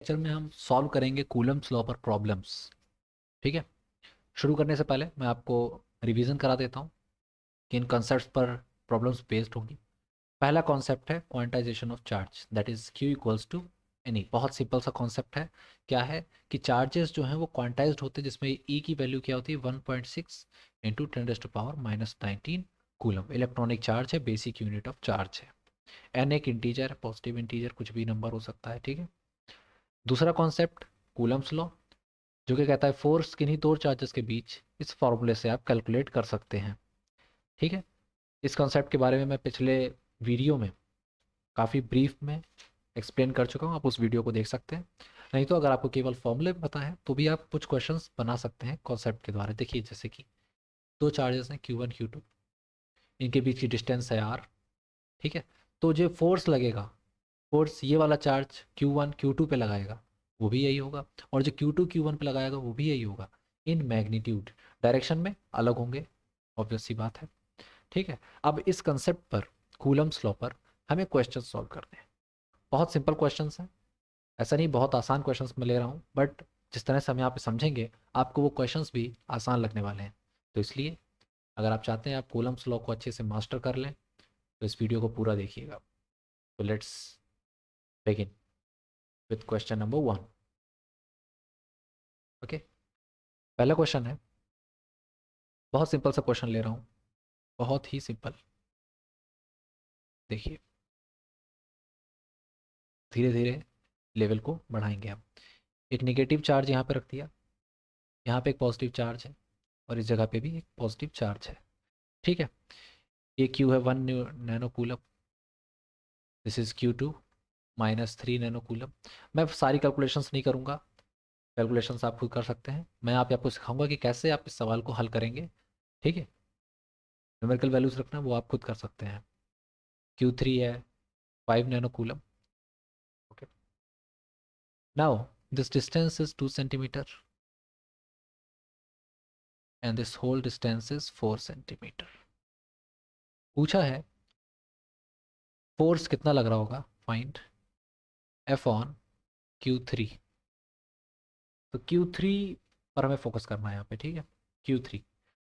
Lecture में हम solve करेंगे कूलम्स लॉ पर प्रॉब्लम्स। ठीक है। शुरू करने से पहले मैं आपको रिवीजन करा देता हूँ कि इन कॉन्सेप्ट्स पर प्रॉब्लम्स बेस्ड होंगी। पहला कॉन्सेप्ट है quantisation of charge, that is Q equals to N E. बहुत सिंपल सा कॉन्सेप्ट है। क्या है कि चार्जेस जो हैं वो क्वांटाइज्ड होते हैं, जिसमें ई की वैल्यू क्या होती है 1.6 इंटू 10⁻⁻19 कूलम। इलेक्ट्रॉनिक चार्ज है, बेसिक यूनिट ऑफ चार्ज है। एन एक इंटीजर है, पॉजिटिव इंटीजर कुछ भी नंबर हो सकता है। ठीक है। दूसरा कॉन्सेप्ट कूलम्स लॉ, जो कि कहता है फोर्स किन्हीं दो चार्जेस के बीच इस फॉर्मूले से आप कैलकुलेट कर सकते हैं। ठीक है। इस कॉन्सेप्ट के बारे में मैं पिछले वीडियो में काफ़ी ब्रीफ में एक्सप्लेन कर चुका हूँ, आप उस वीडियो को देख सकते हैं। नहीं तो अगर आपको केवल फॉर्मूले पता है तो भी आप कुछ क्वेश्चंस बना सकते हैं कॉन्सेप्ट के द्वारा। देखिए, जैसे कि दो चार्जेस हैं Q1 Q2, इनके बीच की डिस्टेंस है R। ठीक है। तो जो फोर्स लगेगा, फोर्स ये वाला चार्ज Q1 Q2 पे लगाएगा वो भी यही होगा, और जो Q2 Q1 पे लगाएगा वो भी यही होगा। इन मैग्नीट्यूड, डायरेक्शन में अलग होंगे, ऑब्वियस सी बात है। ठीक है। अब इस कंसेप्ट पर, कूलम्स लॉ पर, हमें क्वेश्चन सॉल्व करने हैं। बहुत सिंपल क्वेश्चंस हैं, ऐसा नहीं बहुत आसान क्वेश्चंस मैं ले रहा हूँ, बट जिस तरह से हम यहाँ पे समझेंगे आपको वो क्वेश्चंस भी आसान लगने वाले हैं। तो इसलिए अगर आप चाहते हैं आप कूलम्स लॉ को अच्छे से मास्टर कर लें तो इस वीडियो को पूरा देखिएगा। तो let's begin with question number 1। Okay. पहला क्वेश्चन है, बहुत सिंपल सा क्वेश्चन ले रहा हूँ, बहुत ही सिंपल। देखिए, धीरे धीरे लेवल को बढ़ाएंगे हम। एक नेगेटिव चार्ज यहाँ पे रख दिया, यहाँ पे एक पॉजिटिव चार्ज है, और इस जगह पे भी एक पॉजिटिव चार्ज है। ठीक है। ये क्यू है 1 nano coulomb, this is Q2 -3 nano coulomb. मैं सारी कैलकुलेशंस नहीं करूँगा, कैलकुलेशंस आप खुद कर सकते हैं। मैं आप आपको सिखाऊंगा कि कैसे आप इस सवाल को हल करेंगे। ठीक है। न्यूमेरिकल वैल्यूज रखना वो आप खुद कर सकते हैं। Q3 है 5 nano coulomb. Okay. Now this distance is 2 centimetre and this whole distance is 4 centimetre. पूछा है फोर्स कितना लग रहा होगा, फाइंड F ऑन Q3। तो Q3 पर हमें फोकस करना है यहाँ पे। ठीक है। Q3,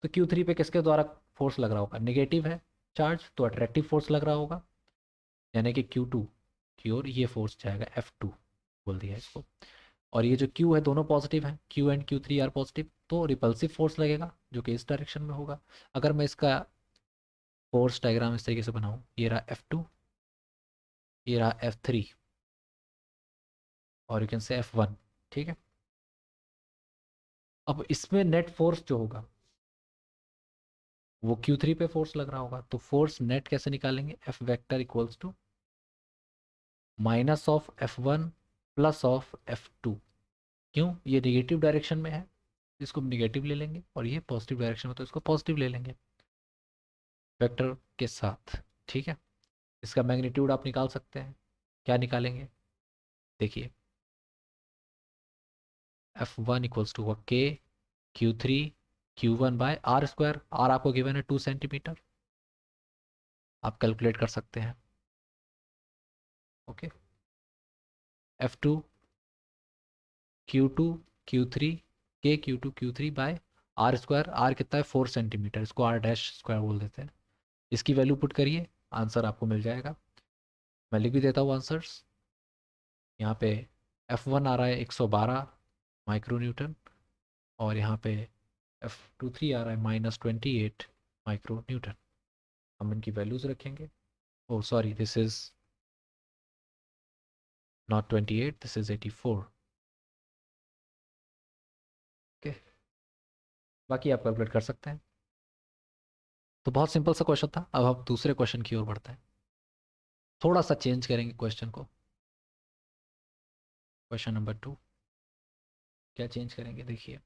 तो Q3 पे किसके द्वारा फोर्स लग रहा होगा, नेगेटिव है चार्ज तो अट्रैक्टिव फोर्स लग रहा होगा, यानी कि Q2 की ओर ये फोर्स जाएगा, F2 बोल दिया इसको। और ये जो Q है दोनों पॉजिटिव हैं, Q and Q3 are positive, तो रिपल्सिव फोर्स लगेगा जो कि इस डायरेक्शन में होगा। अगर मैं इसका फोर्स डायग्राम इस तरीके से बनाऊं, ये रहा F2, ये रहा F3, और यू कैन से F1। ठीक है। अब इसमें नेट फोर्स जो होगा वो Q3 पे फोर्स लग रहा होगा, तो फोर्स नेट कैसे निकालेंगे, F vector equals to minus of F1 plus of F2। क्यों, ये निगेटिव डायरेक्शन में है, इसको निगेटिव ले लेंगे, और ये पॉजिटिव डायरेक्शन में तो इसको पॉजिटिव ले लेंगे वेक्टर के साथ। ठीक है। इसका मैग्नीट्यूड आप निकाल सकते हैं। क्या निकालेंगे, देखिए, F1 इक्वल्स टू के Q3 Q1 by R square. R आपको गिवन है 2 सेंटीमीटर, आप कैलकुलेट कर सकते हैं। ओके। F2 Q2 Q3 के Q2 Q3 by R square. Are कितना है 4 सेंटीमीटर, इसको आर डैश स्क्वायर बोल देते हैं। इसकी वैल्यू पुट करिए, आंसर आपको मिल जाएगा। मैं लिख भी देता हूँ आंसर्स यहाँ पे। F1 आ रहा है 112 माइक्रो न्यूटन, और यहाँ पे F23 आ रहा है -28 माइक्रो न्यूटन। हम इनकी वैल्यूज रखेंगे। Oh sorry, this is not 28, this is 84। Okay. बाकी आप कैलकुलेट कर सकते हैं। तो बहुत सिंपल सा क्वेश्चन था। अब हम दूसरे क्वेश्चन की ओर बढ़ते हैं, थोड़ा सा चेंज करेंगे क्वेश्चन को। क्वेश्चन नंबर 2, क्या चेंज करेंगे, देखिए।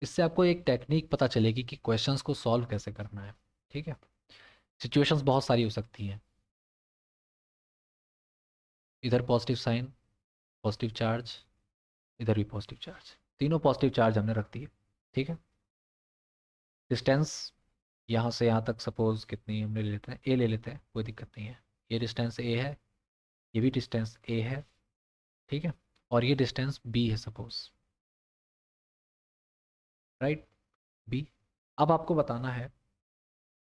इससे आपको एक टेक्निक पता चलेगी कि क्वेश्चंस को सॉल्व कैसे करना है। ठीक है। सिचुएशंस बहुत सारी हो सकती हैं, इधर पॉजिटिव साइन, पॉजिटिव चार्ज, इधर भी पॉजिटिव चार्ज, तीनों पॉजिटिव चार्ज हमने रख दिए। ठीक है। डिस्टेंस यहाँ से यहाँ तक सपोज कितनी हमने ले लेते हैं, ए ले लेते हैं, कोई दिक्कत नहीं है। ये डिस्टेंस ए है, ये भी डिस्टेंस ए है, ठीक है, और ये डिस्टेंस बी है सपोज, राइट, बी। अब आपको बताना है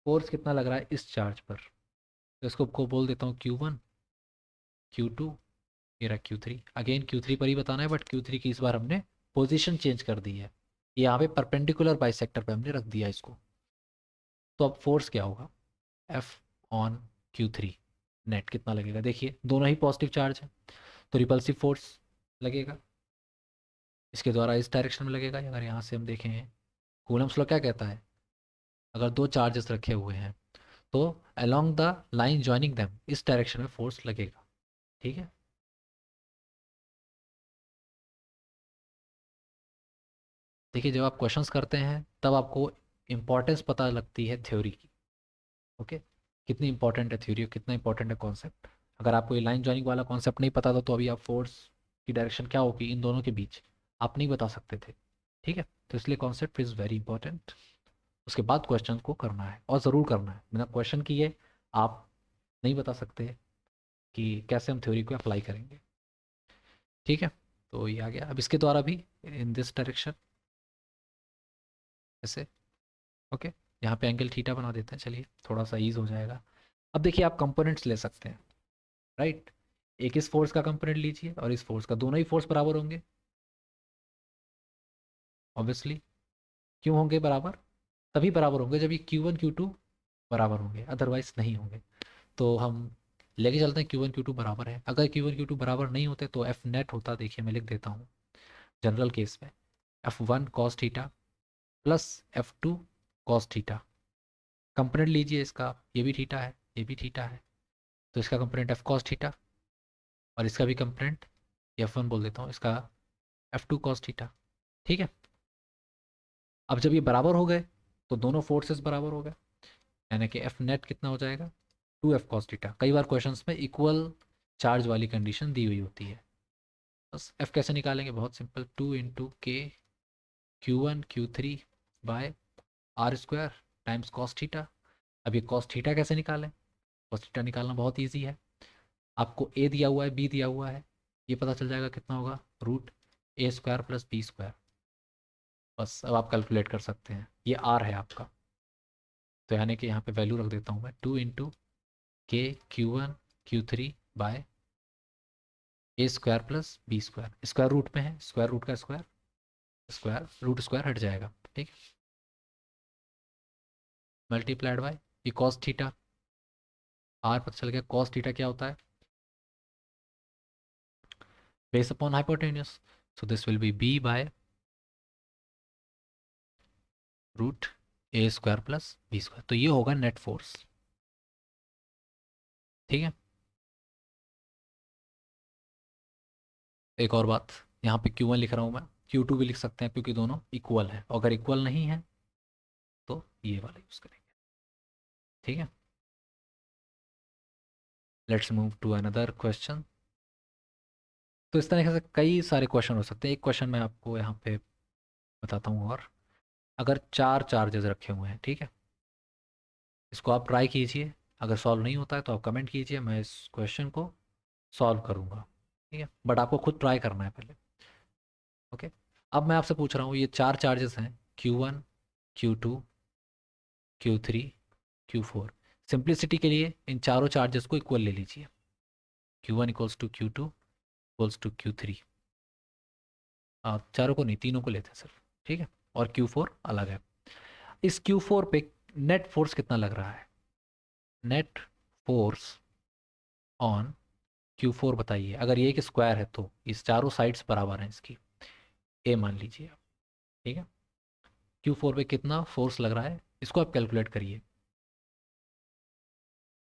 फोर्स कितना लग रहा है इस चार्ज पर, तो इसको को बोल देता हूँ Q1, Q2, ये रहा Q3। अगेन Q3 पर ही बताना है, बट Q3 की इस बार हमने पोजीशन चेंज कर दी है, यहाँ पे परपेंडिकुलर बाइसेक्टर पे हमने रख दिया इसको। तो अब फोर्स क्या होगा, F ऑन Q3 नेट कितना लगेगा, देखिए दोनों ही पॉजिटिव चार्ज है, तो रिपल्सिव फोर्स लगेगा इसके द्वारा इस डायरेक्शन में लगेगा। अगर यहाँ से हम देखें कूलम्स लॉ क्या कहता है, अगर दो चार्जेस रखे हुए हैं तो along the line joining them इस डायरेक्शन में फोर्स लगेगा, ठीक है। देखिए जब आप क्वेश्चंस करते हैं तब आपको इंपॉर्टेंस पता लगती है थ्योरी की, ओके, कितनी इंपॉर्टेंट है थ्योरी, कितना इंपॉर्टेंट है कॉन्सेप्ट। अगर आपको ये लाइन ज्वाइनिंग वाला कॉन्सेप्ट नहीं पता था तो अभी आप फोर्स की डायरेक्शन क्या होगी इन दोनों के बीच आप नहीं बता सकते थे, ठीक है। तो इसलिए कॉन्सेप्ट इज़ वेरी इंपॉर्टेंट। उसके बाद क्वेश्चन को करना है और ज़रूर करना है, बिना क्वेश्चन किए आप नहीं बता सकते कि कैसे हम थ्योरी को अप्लाई करेंगे, ठीक है। तो ये आ गया, अब इसके द्वारा भी इन दिस डायरेक्शन ऐसे, ओके, यहाँ पे एंगल थीटा बना देते हैं, चलिए थोड़ा सा ईज हो जाएगा। अब देखिए आप कंपोनेंट्स ले सकते हैं, राइट, एक इस फोर्स का कंपोनेंट लीजिए और इस फोर्स का, दोनों ही फोर्स बराबर होंगे ऑब्वियसली। क्यों होंगे बराबर, तभी बराबर होंगे जब ये Q1 Q2 बराबर होंगे, अदरवाइज नहीं होंगे। तो हम लेके चलते हैं Q1 Q2 बराबर है, अगर Q1 Q2 बराबर नहीं होते तो F नेट होता, देखिए मैं लिख देता हूँ जनरल केस में, F1 cos theta plus F2 cos theta. Component लीजिए इसका, ये भी थीटा है, ये भी थीटा है, तो इसका कंपोनेंट F cos थीटा और इसका भी कंपोनेंट F1 बोल देता हूँ, इसका F2 cos थीटा, ठीक है। अब जब ये बराबर हो गए तो दोनों फोर्सेस बराबर हो गए, यानी कि F नेट कितना हो जाएगा 2F cos थीटा। कई बार क्वेश्चंस में इक्वल चार्ज वाली कंडीशन दी हुई होती है, बस F कैसे निकालेंगे, बहुत simple, 2 × K Q1 Q3 by R square times cos theta. अब ये कॉस थीटा कैसे निकालें, कॉस थीटा निकालना बहुत ईजी है, आपको ए दिया हुआ है बी दिया हुआ है, ये पता चल जाएगा कितना होगा, √A² + B²। बस अब आप कैलकुलेट कर सकते हैं, ये आर है आपका, तो यानी कि यहाँ पे वैल्यू रख देता हूँ मैं 2 × K Q1 Q3 bye A² + B², square root में है, स्क्वायर रूट का स्क्वायर, स्क्वायर रूट स्क्वायर हट जाएगा, ठीक, मल्टीप्लाइड बाय ये कॉस थीटा, आर पता चल गया, कॉस थीटा क्या होता है, base upon hypotenuse, so this will be b by √A² + B², तो ये होगा नेट फोर्स, ठीक है। एक और बात, यहाँ पे Q1 लिख रहा हूँ मैं, Q2 भी लिख सकते हैं क्योंकि दोनों इक्वल है, अगर इक्वल नहीं है तो ये वाला यूज करेंगे, ठीक है। Let's move to another question. तो इस तरीके से कई सारे क्वेश्चन हो सकते हैं, एक क्वेश्चन मैं आपको यहाँ पे बताता हूँ और, अगर चार चार्जेस रखे हुए हैं, ठीक है, इसको आप ट्राई कीजिए, अगर सॉल्व नहीं होता है तो आप कमेंट कीजिए, मैं इस क्वेश्चन को सॉल्व करूँगा, ठीक है, बट आपको खुद ट्राई करना है पहले, ओके। अब मैं आपसे पूछ रहा हूँ, ये चार चार्जेस हैं Q1 Q2 Q3 Q4, simplicity के लिए इन चारों चार्जेस को इक्वल ले लीजिए, Q1 = Q2 = Q3, आप चारों को नहीं तीनों को लेते हैं सिर्फ, ठीक है, और Q4 अलग है। इस Q4 पे नेट फोर्स कितना लग रहा है, नेट फोर्स ऑन Q4 बताइए, अगर ये एक स्क्वायर है तो इस चारों साइड्स बराबर हैं इसकी, ए मान लीजिए आप, ठीक है। Q4 पे कितना फोर्स लग रहा है इसको आप कैलकुलेट करिए,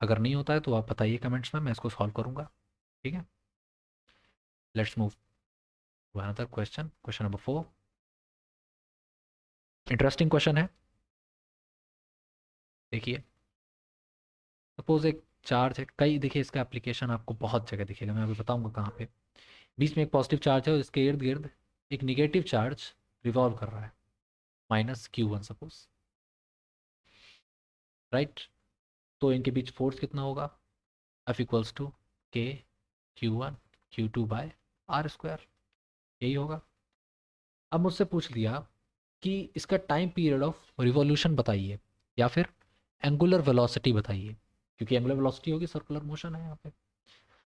अगर नहीं होता है तो आप बताइए कमेंट्स में, मैं इसको सॉल्व करूंगा, ठीक है। Let's move to another question, question number 4, interesting question है, देखिए सपोज एक चार्ज है, कई देखिए इसका एप्लीकेशन आपको बहुत जगह दिखेगा, मैं अभी बताऊंगा कहाँ पे। बीच में एक पॉजिटिव चार्ज है और इसके इर्द गिर्द एक निगेटिव चार्ज रिवॉल्व कर रहा है, -Q1 सपोज, राइट, तो इनके बीच फोर्स कितना होगा, एफ इक्वल्स टू के Q1 Q2/r², यही होगा। अब मुझसे पूछ लिया कि इसका टाइम पीरियड ऑफ रिवॉल्यूशन बताइए या फिर एंगुलर वेलोसिटी बताइए, क्योंकि एंगुलर वेलोसिटी होगी, सर्कुलर मोशन है यहाँ पे।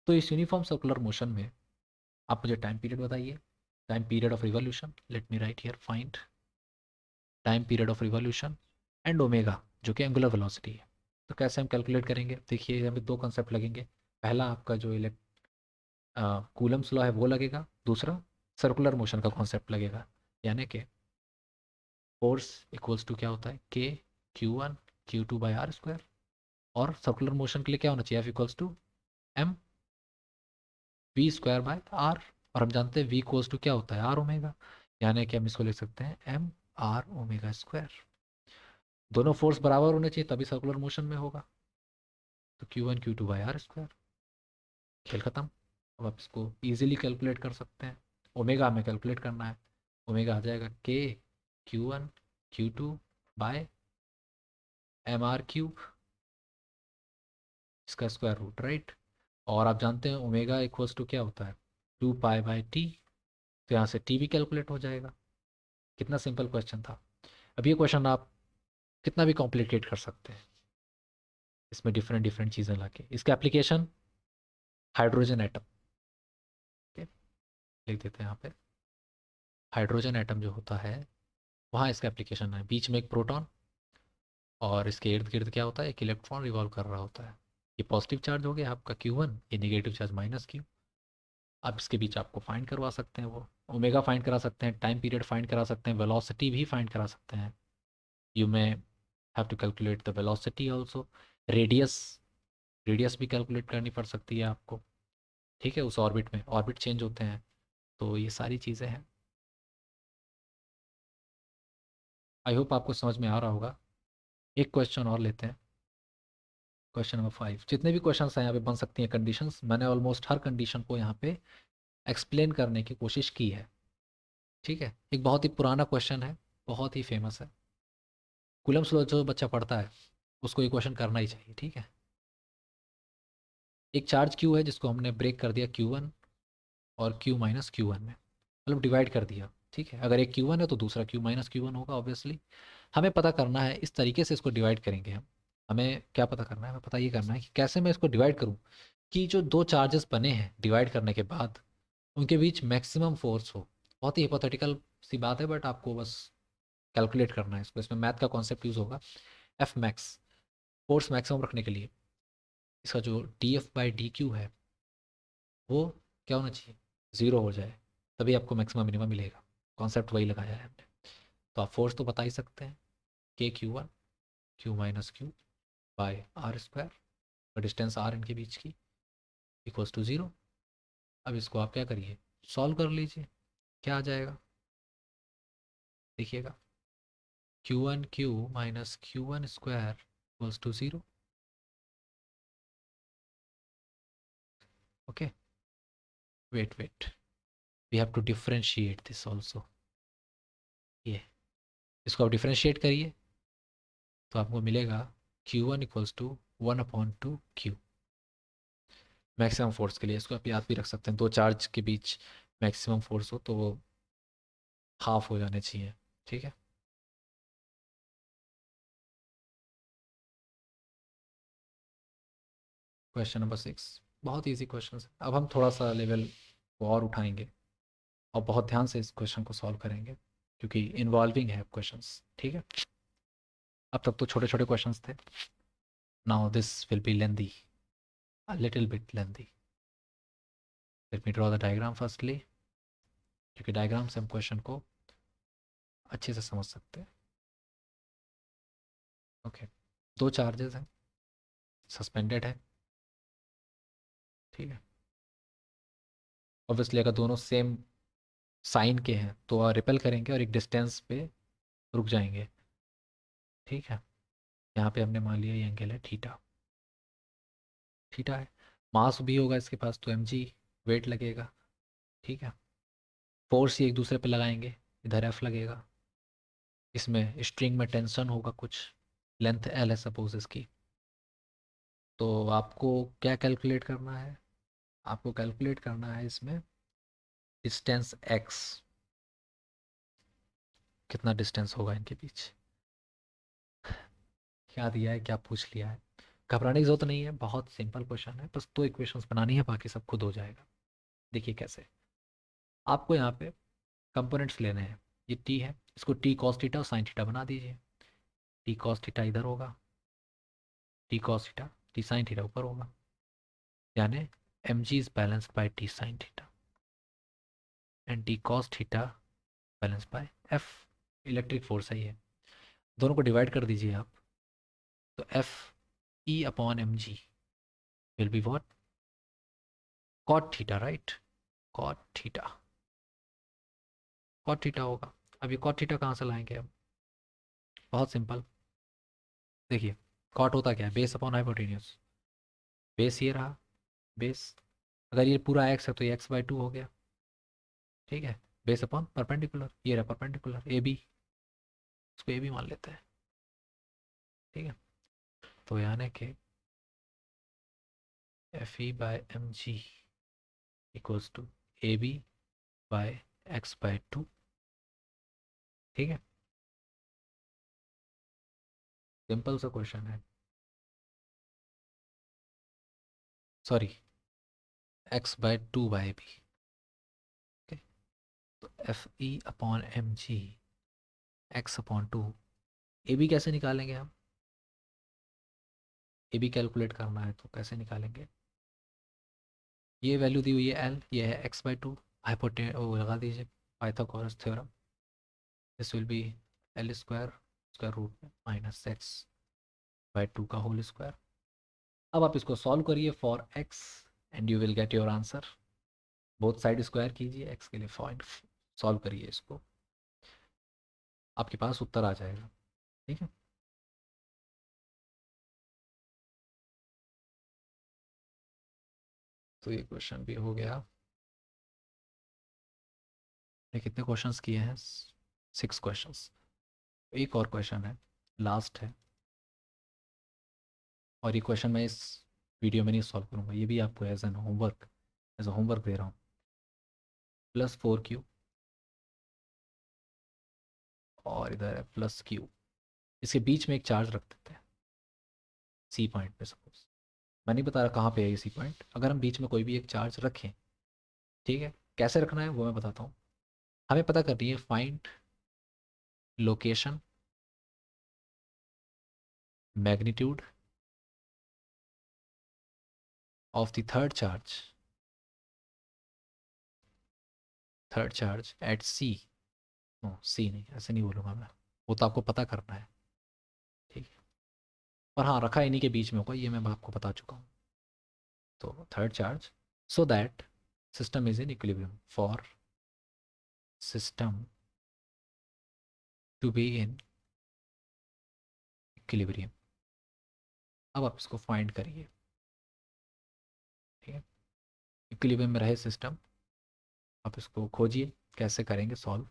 तो इस यूनिफॉर्म सर्कुलर मोशन में आप मुझे टाइम पीरियड बताइए, time period of revolution. Let me right here, find time period of revolution and omega, जो कि एंगुलर वेलोसिटी है। तो कैसे हम कैलकुलेट करेंगे? देखिए यहाँ पे दो कंसेप्ट लगेंगे। पहला आपका जो कूलम्स लॉ है वो लगेगा, दूसरा सर्कुलर मोशन का कॉन्सेप्ट लगेगा, यानी कि फोर्स इक्वल्स टू क्या होता है, के Q1 Q2/r²। और सर्कुलर मोशन के लिए क्या होना चाहिए, F equals to M V²/r। और हम जानते हैं V इक्वल्स टू क्या होता है, आर ओमेगा, यानी कि हम इसको लिख सकते हैं mr⍵²। दोनों फोर्स बराबर होने चाहिए तभी सर्कुलर मोशन में होगा। तो Q1 Q2/r², खेल खत्म। अब आप इसको इजीली कैलकुलेट कर सकते हैं। ओमेगा हमें कैलकुलेट करना है, ओमेगा आ जाएगा के Q1 Q2/mr³, इसका स्क्वायर रूट, राइट। और आप जानते हैं ओमेगा इक्वल्स टू क्या होता है, 2π/t। तो यहाँ से टी भी कैलकुलेट हो जाएगा। कितना सिंपल क्वेश्चन था। अब ये क्वेश्चन आप कितना भी कॉम्प्लिकेट कर सकते हैं, इसमें डिफरेंट डिफरेंट चीज़ें लाके। इसका एप्लीकेशन हाइड्रोजन एटम, लिख देते हैं यहाँ पे। हाइड्रोजन एटम जो होता है वहाँ इसका एप्लीकेशन है। बीच में एक प्रोटॉन और इसके इर्द गिर्द क्या होता है, एक इलेक्ट्रॉन रिवॉल्व कर रहा होता है। ये पॉजिटिव चार्ज हो गया आपका Q1, ये नेगेटिव चार्ज -Q। अब इसके बीच आपको फाइंड करवा सकते हैं, वो ओमेगा फाइंड करा सकते हैं, टाइम पीरियड फाइंड करा सकते हैं, वेलोसिटी भी फाइंड करा सकते हैं। You may have to calculate the velocity also. Radius, radius भी कैलकुलेट करनी पड़ सकती है आपको, ठीक है। उस ऑर्बिट में ऑर्बिट चेंज होते हैं, तो ये सारी चीज़ें हैं। आई होप आपको समझ में आ रहा होगा। एक क्वेश्चन और लेते हैं, क्वेश्चन नंबर 5। जितने भी क्वेश्चंस हैं यहाँ पे बन सकती हैं कंडीशंस, मैंने ऑलमोस्ट हर कंडीशन को यहाँ पे एक्सप्लेन करने की कोशिश की है, ठीक है। एक बहुत ही पुराना क्वेश्चन है, बहुत ही फेमस है। कूलम्स लॉ जो बच्चा पढ़ता है उसको ये क्वेश्चन करना ही चाहिए, ठीक है। एक चार्ज Q है जिसको हमने ब्रेक कर दिया Q1 और Q-Q1 में, मतलब डिवाइड कर दिया, ठीक है। अगर एक Q1 है तो दूसरा Q-Q1 होगा ऑब्वियसली। हमें पता करना है इस तरीके से इसको डिवाइड करेंगे हम। हमें क्या पता करना है, हमें पता ये करना है कि कैसे मैं इसको डिवाइड करूँ कि जो दो चार्जेस बने हैं डिवाइड करने के बाद उनके बीच मैक्सिमम फोर्स हो। बहुत ही हिपोथेटिकल सी बात है, बट आपको बस कैलकुलेट करना है इसको। इसमें मैथ का कॉन्सेप्ट यूज़ होगा। एफ मैक्स, फोर्स मैक्सिमम रखने के लिए इसका जो dF/dQ है वो क्या होना चाहिए, ज़ीरो हो जाए, तभी आपको मैक्सिमम मिनिमम मिलेगा। कॉन्सेप्ट वही लगाया है हमने। तो आप फोर्स तो बता ही सकते हैं, के Q1 Q-Q/r², और डिस्टेंस r इनके बीच की इक्वल्स टू 0। अब इसको आप क्या करिए, सॉल्व कर लीजिए। क्या आ जाएगा देखिएगा, Q1Q-Q1² equals to 0। Okay, wait, we have to differentiate this also. ये इसको आप डिफ्रेंशिएट करिए तो आपको मिलेगा Q1 equals to 1/2Q। Maximum force के लिए इसको आप याद भी रख सकते हैं, दो चार्ज के बीच मैक्सिमम फोर्स हो तो वो हाफ हो जाने चाहिए, ठीक है। क्वेश्चन नंबर 6 बहुत इजी क्वेश्चन है। अब हम थोड़ा सा लेवल को और उठाएंगे और बहुत ध्यान से इस क्वेश्चन को सॉल्व करेंगे, क्योंकि इन्वॉल्विंग है क्वेश्चंस, ठीक है। अब तक तो छोटे छोटे क्वेश्चंस थे, now this will B lengthy, a little bit lengthy. Let me draw the diagram firstly, क्योंकि डायग्राम से हम क्वेश्चन को अच्छे से समझ सकते हैं। ओके, दो चार्जेस हैं, सस्पेंडेड है, ठीक है। ऑब्वियसली अगर दोनों सेम साइन के हैं तो रिपेल करेंगे और एक डिस्टेंस पे रुक जाएंगे, ठीक है। यहाँ पे हमने मान लिया ये एंगल है थीटा, थीटा है। मास भी होगा इसके पास तो mg वेट लगेगा, ठीक है। फोर्स ही एक दूसरे पे लगाएंगे, इधर F लगेगा। इसमें स्ट्रिंग में टेंशन होगा कुछ, लेंथ L है सपोज इसकी, तो आपको क्या कैलकुलेट करना है? आपको कैलकुलेट करना है इसमें डिस्टेंस x, कितना डिस्टेंस होगा इनके बीच। क्या दिया है, क्या पूछ लिया है, घबराने की जरूरत नहीं है, बहुत सिंपल क्वेश्चन है, बस दो इक्वेशंस बनानी है, बाकी सब खुद हो जाएगा। देखिए कैसे। आपको यहाँ पे कंपोनेंट्स लेने हैं। ये टी है, इसको टी कॉस थीटा और साइन थीटा बना दीजिए। टी कॉस थीटा इधर होगा, T cos theta, T sine theta ऊपर होगा, यानी M G is balanced by T sine theta and T cos theta balance by F. Electric force है ये, दोनों को डिवाइड कर दीजिए आप। तो F E upon M G will be what, cot theta, right, cot theta, cot theta होगा। अब ये कॉट थीटा कहाँ से लाएंगे हम? बहुत सिंपल। देखिए कॉट होता क्या है, बेस अपॉन हाइपोटेन्यूज। बेस ये रहा, बेस, अगर ये पूरा एक्स है तो ये एक्स बाई टू हो गया, ठीक है। बेस अपॉन परपेंडिकुलर, ये रहा परपेंडिकुलर ए बी, इसको ए बी मान लेते हैं, ठीक है। तो यानी कि F E by M G equals to A B by X by two, ठीक है। सिंपल सा क्वेश्चन है, sorry, X by two by B, okay. तो F E upon M G X upon two, A B कैसे निकालेंगे हम? A B calculate करना है तो कैसे निकालेंगे? ये वैल्यू दी हुई है एल, ये है एक्स बाई टू, हाइपोटे वो लगा दीजिए, Pythagoras theorem. This will be L square square root में माइनस एक्स बाई टू का होल स्क्वायर। अब आप इसको सॉल्व करिए for X and you will get your answer. Both side square कीजिए एक्स के लिए, पॉइंट सॉल्व करिए इसको, आपके पास उत्तर आ जाएगा, ठीक है। तो ये क्वेश्चन भी हो गया। ये कितने क्वेश्चंस किए हैं? 6 क्वेश्चंस। एक और क्वेश्चन है, लास्ट है, और ये क्वेश्चन मैं इस वीडियो में नहीं सॉल्व करूँगा, ये भी आपको एज अ होमवर्क दे रहा हूँ। प्लस 4 क्यू और इधर है प्लस क्यू, इसके बीच में एक चार्ज रख देते हैं सी पॉइंट पे। सपोज, मैं नहीं बता रहा कहाँ पे है ये सी पॉइंट, अगर हम बीच में कोई भी एक चार्ज रखें, ठीक है, कैसे रखना है वो मैं बताता हूँ। हमें पता करनी है find location, magnitude of the third charge at C. No C नहीं, ऐसे नहीं बोलूँगा मैं, वो तो आपको पता करना है, ठीक है। और हाँ, रखा इन्हीं के बीच में होगा, ये मैं आपको बता चुका हूँ। तो third charge, so that system is in equilibrium, for system to be in equilibrium. अब आप इसको फाइंड करिए, ठीक है। इक्विलिब्रियम में रहे सिस्टम, आप इसको खोजिए कैसे करेंगे सॉल्व,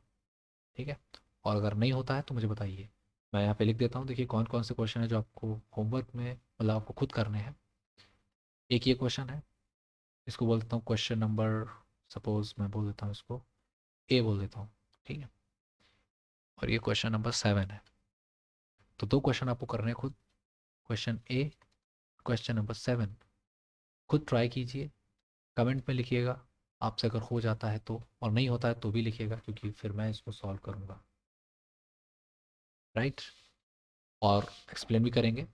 ठीक है। और अगर नहीं होता है तो मुझे बताइए, मैं यहाँ पे लिख देता हूँ। देखिए कौन कौन से क्वेश्चन है जो आपको होमवर्क में, मतलब आपको खुद करने हैं। एक ये क्वेश्चन है, इसको बोल देता हूँ क्वेश्चन नंबर, सपोज मैं बोल देता हूँ इसको ए बोल देता हूँ, ठीक है। और ये क्वेश्चन नंबर 7 है। तो दो क्वेश्चन आपको करने हैं खुद, क्वेश्चन ए, क्वेश्चन नंबर 7। खुद ट्राई कीजिए, कमेंट में लिखिएगा आपसे अगर हो जाता है तो, और नहीं होता है तो भी लिखिएगा, क्योंकि फिर मैं इसको सॉल्व करूँगा, राइट। और एक्सप्लेन भी करेंगे